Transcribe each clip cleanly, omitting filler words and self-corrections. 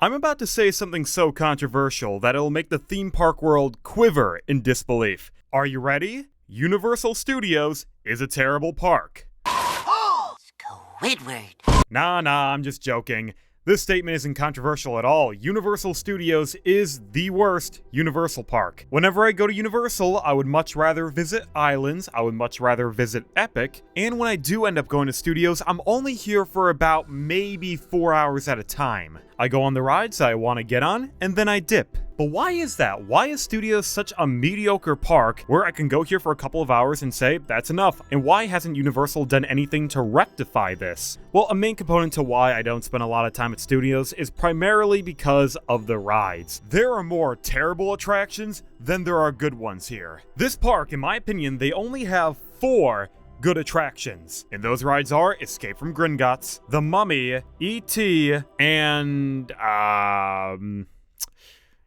I'm about to say something so controversial that it'll make the theme park world quiver in disbelief. Are you ready? Universal Studios is a terrible park. Squidward. Nah, I'm just joking. This statement isn't controversial at all. Universal Studios is the worst Universal park. Whenever I go to Universal, I would much rather visit Islands, I would much rather visit Epic, and when I do end up going to Studios, I'm only here for about maybe 4 hours at a time. I go on the rides I want to get on, and then I dip. But why is that? Why is Studios such a mediocre park where I can go here for a couple of hours and say, that's enough? And why hasn't Universal done anything to rectify this? Well, a main component to why I don't spend a lot of time at Studios is primarily because of the rides. There are more terrible attractions than there are good ones here. This park, in my opinion, they only have 4 good attractions. And those rides are Escape from Gringotts, The Mummy, E.T., and,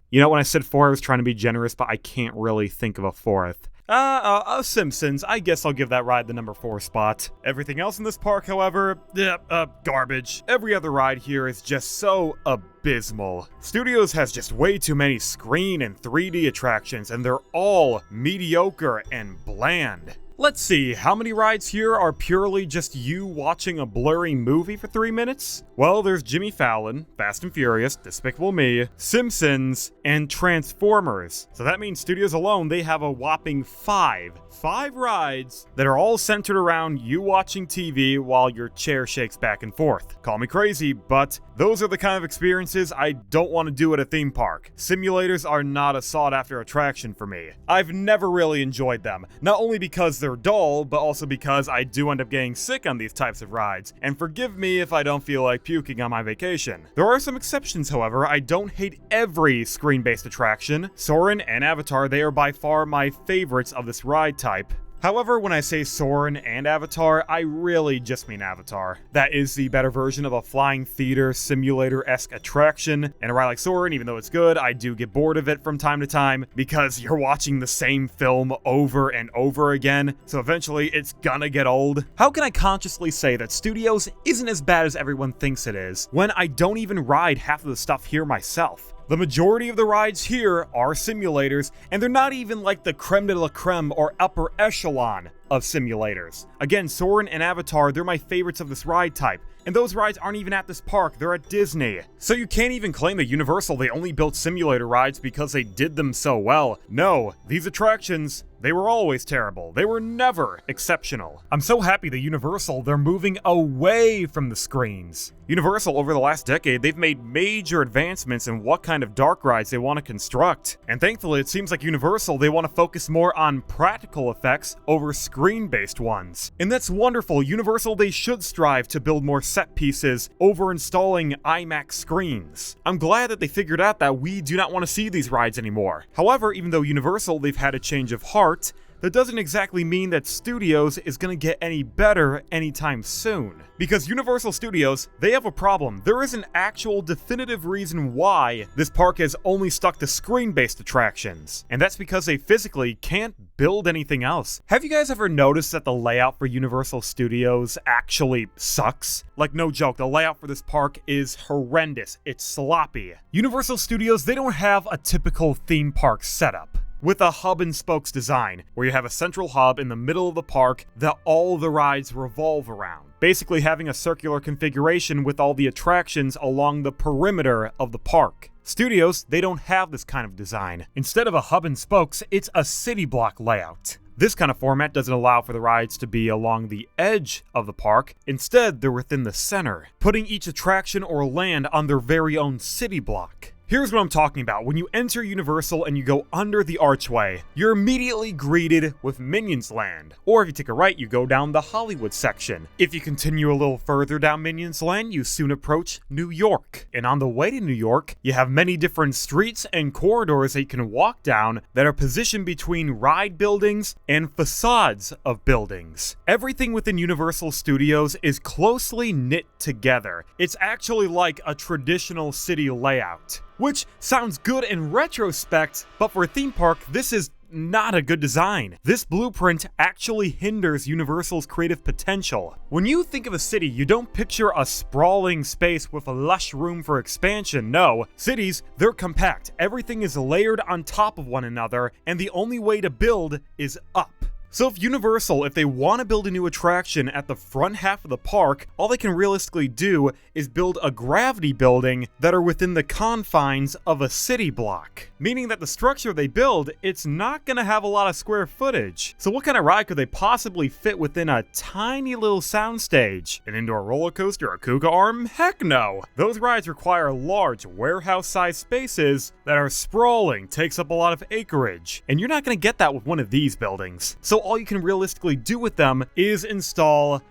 you know, when I said 4, I was trying to be generous, but I can't really think of a 4th. Simpsons. I guess I'll give that ride the number 4 spot. Everything else in this park, however, garbage. Every other ride here is just so abysmal. Studios has just way too many screen and 3D attractions, and they're all mediocre and bland. Let's see, how many rides here are purely just you watching a blurry movie for 3 minutes? Well, there's Jimmy Fallon, Fast and Furious, Despicable Me, Simpsons, and Transformers. So that means Studios alone, they have a whopping 5 rides that are all centered around you watching TV while your chair shakes back and forth. Call me crazy, but those are the kind of experiences I don't want to do at a theme park. Simulators are not a sought-after attraction for me. I've never really enjoyed them, not only because they're dull, but also because I do end up getting sick on these types of rides, and forgive me if I don't feel like puking on my vacation. There are some exceptions, however. I don't hate every screen-based attraction. Soarin' and Avatar, they are by far my favorites of this ride type. However, when I say Soarin' and Avatar, I really just mean Avatar. That is the better version of a flying theater simulator-esque attraction, and a ride like Soarin', even though it's good, I do get bored of it from time to time because you're watching the same film over and over again, so eventually it's gonna get old. How can I consciously say that Studios isn't as bad as everyone thinks it is when I don't even ride half of the stuff here myself? The majority of the rides here are simulators, and they're not even like the creme de la creme or upper echelon of simulators. Again, Soarin' and Avatar, they're my favorites of this ride type. And those rides aren't even at this park, they're at Disney. So you can't even claim that Universal, they only built simulator rides because they did them so well. No, these attractions, they were always terrible. They were never exceptional. I'm so happy that Universal, they're moving away from the screens. Universal, over the last decade, they've made major advancements in what kind of dark rides they want to construct. And thankfully, it seems like Universal, they want to focus more on practical effects over screen-based ones. And that's wonderful. Universal, they should strive to build more set pieces over installing IMAX screens. I'm glad that they figured out that we do not want to see these rides anymore. However, even though Universal, they've had a change of heart, that doesn't exactly mean that Studios is going to get any better anytime soon. Because Universal Studios, they have a problem. There is an actual definitive reason why this park has only stuck to screen-based attractions. And that's because they physically can't build anything else. Have you guys ever noticed that the layout for Universal Studios actually sucks? Like, no joke, the layout for this park is horrendous. It's sloppy. Universal Studios, they don't have a typical theme park setup with a hub and spokes design, where you have a central hub in the middle of the park that all the rides revolve around. Basically having a circular configuration with all the attractions along the perimeter of the park. Studios, they don't have this kind of design. Instead of a hub and spokes, it's a city block layout. This kind of format doesn't allow for the rides to be along the edge of the park. Instead, they're within the center, putting each attraction or land on their very own city block. Here's what I'm talking about. When you enter Universal and you go under the archway, you're immediately greeted with Minions Land. Or if you take a right, you go down the Hollywood section. If you continue a little further down Minions Land, you soon approach New York. And on the way to New York, you have many different streets and corridors that you can walk down that are positioned between ride buildings and facades of buildings. Everything within Universal Studios is closely knit together. It's actually like a traditional city layout. Which sounds good in retrospect, but for a theme park, this is not a good design. This blueprint actually hinders Universal's creative potential. When you think of a city, you don't picture a sprawling space with a lush room for expansion. No, cities, they're compact. Everything is layered on top of one another, and the only way to build is up. So if Universal, if they want to build a new attraction at the front half of the park, all they can realistically do is build a gravity building that are within the confines of a city block. Meaning that the structure they build, it's not going to have a lot of square footage. So what kind of ride could they possibly fit within a tiny little soundstage? An indoor roller coaster or Kuga arm? Heck no! Those rides require large warehouse-sized spaces that are sprawling, takes up a lot of acreage. And you're not going to get that with one of these buildings. So all you can realistically do with them is install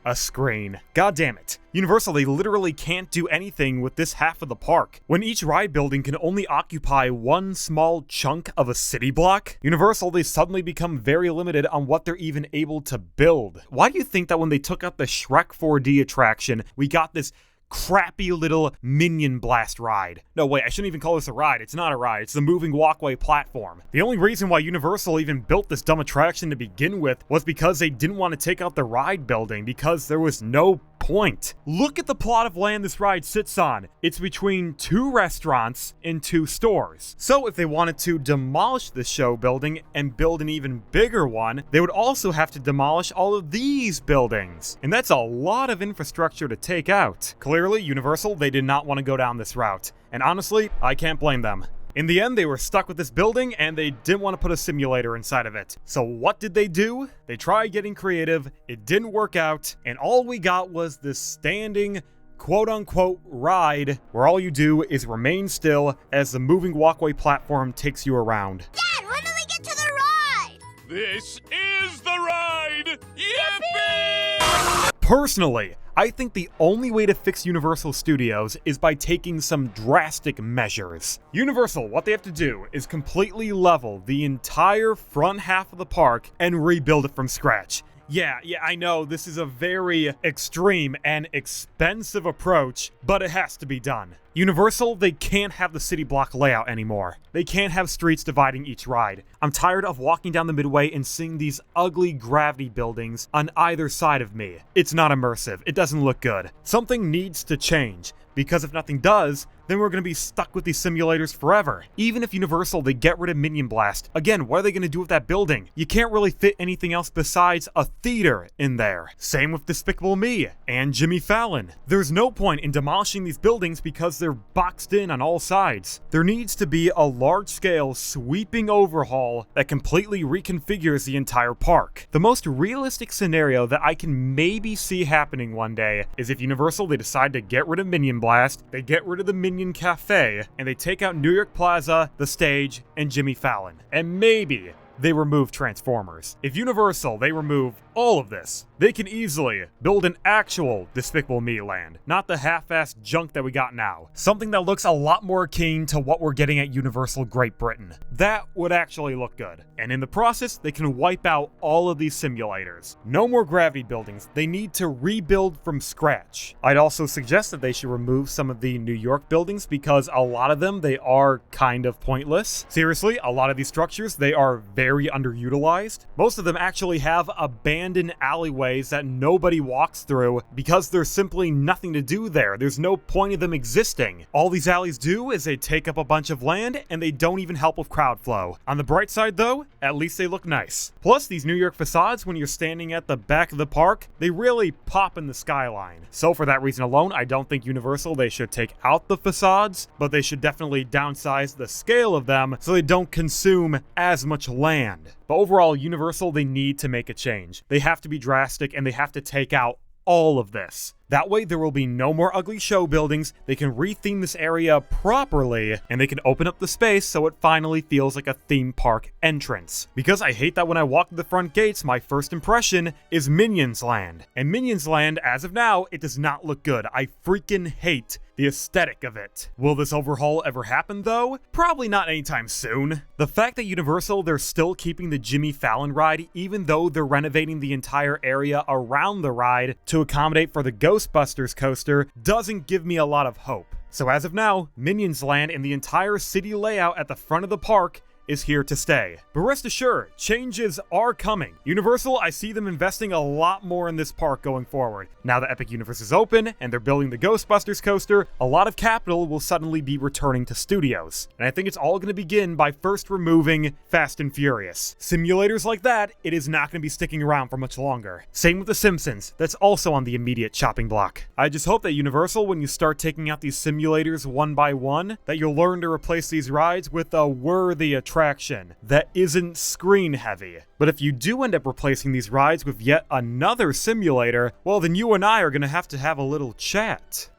a screen. God damn it. Universal, they literally can't do anything with this half of the park. When each ride building can only occupy one small chunk of a city block, Universal, they suddenly become very limited on what they're even able to build. Why do you think that when they took out the Shrek 4D attraction, we got this crappy little Minion Blast ride? No, wait, I shouldn't even call this a ride. It's not a ride. It's the moving walkway platform. The only reason why Universal even built this dumb attraction to begin with was because they didn't want to take out the ride building, because there was no point. Look at the plot of land this ride sits on. It's between 2 restaurants and 2 stores. So if they wanted to demolish the show building and build an even bigger one, they would also have to demolish all of these buildings. And that's a lot of infrastructure to take out. Clearly, Universal, they did not want to go down this route. And honestly, I can't blame them. In the end, they were stuck with this building, and they didn't want to put a simulator inside of it. So what did they do? They tried getting creative, it didn't work out, and all we got was this standing, quote-unquote, ride, where all you do is remain still as the moving walkway platform takes you around. Dad, when do we get to the ride? This is the ride! Yippee! Personally, I think the only way to fix Universal Studios is by taking some drastic measures. Universal, what they have to do is completely level the entire front half of the park and rebuild it from scratch. Yeah, I know this is a very extreme and expensive approach, but it has to be done. Universal, they can't have the city block layout anymore. They can't have streets dividing each ride. I'm tired of walking down the midway and seeing these ugly gravity buildings on either side of me. It's not immersive. It doesn't look good. Something needs to change, because if nothing does, then we're going to be stuck with these simulators forever. Even if Universal, they get rid of Minion Blast, again, what are they going to do with that building? You can't really fit anything else besides a theater in there. Same with Despicable Me and Jimmy Fallon. There's no point in demolishing these buildings because they're boxed in on all sides. There needs to be a large-scale, sweeping overhaul that completely reconfigures the entire park. The most realistic scenario that I can maybe see happening one day is if Universal, they decide to get rid of Minion Blast, they get rid of the Minion Cafe, and they take out New York Plaza, the stage, and Jimmy Fallon. And maybe they remove Transformers. If Universal, they remove all of this, they can easily build an actual Despicable Me land, not the half-assed junk that we got now. Something that looks a lot more akin to what we're getting at Universal Great Britain. That would actually look good. And in the process, they can wipe out all of these simulators. No more gravity buildings. They need to rebuild from scratch. I'd also suggest that they should remove some of the New York buildings because a lot of them, they are kind of pointless. Seriously, a lot of these structures, they are very underutilized. Most of them actually have abandoned alleyways that nobody walks through because there's simply nothing to do there. There's no point of them existing. All these alleys do is they take up a bunch of land and they don't even help with crowd flow. On the bright side though, at least they look nice. Plus, these New York facades, when you're standing at the back of the park, they really pop in the skyline. So for that reason alone, I don't think Universal, they should take out the facades, but they should definitely downsize the scale of them so they don't consume as much land. But overall, Universal, they need to make a change. They have to be drastic and they have to take out all of this. That way, there will be no more ugly show buildings, they can retheme this area properly, and they can open up the space so it finally feels like a theme park entrance. Because I hate that when I walk to the front gates, my first impression is Minions Land. And Minions Land, as of now, it does not look good. I freaking hate the aesthetic of it. Will this overhaul ever happen though? Probably not anytime soon. The fact that Universal, they're still keeping the Jimmy Fallon ride, even though they're renovating the entire area around the ride to accommodate for the Ghostbusters coaster, doesn't give me a lot of hope. So as of now, Minions Land and the entire city layout at the front of the park is here to stay. But rest assured, changes are coming. Universal, I see them investing a lot more in this park going forward. Now that Epic Universe is open and they're building the Ghostbusters coaster, a lot of capital will suddenly be returning to studios. And I think it's all going to begin by first removing Fast and Furious. Simulators like that, it is not going to be sticking around for much longer. Same with The Simpsons, that's also on the immediate chopping block. I just hope that Universal, when you start taking out these simulators one by one, that you'll learn to replace these rides with a worthy attraction that isn't screen heavy. But if you do end up replacing these rides with yet another simulator, well then you and I are going to have a little chat.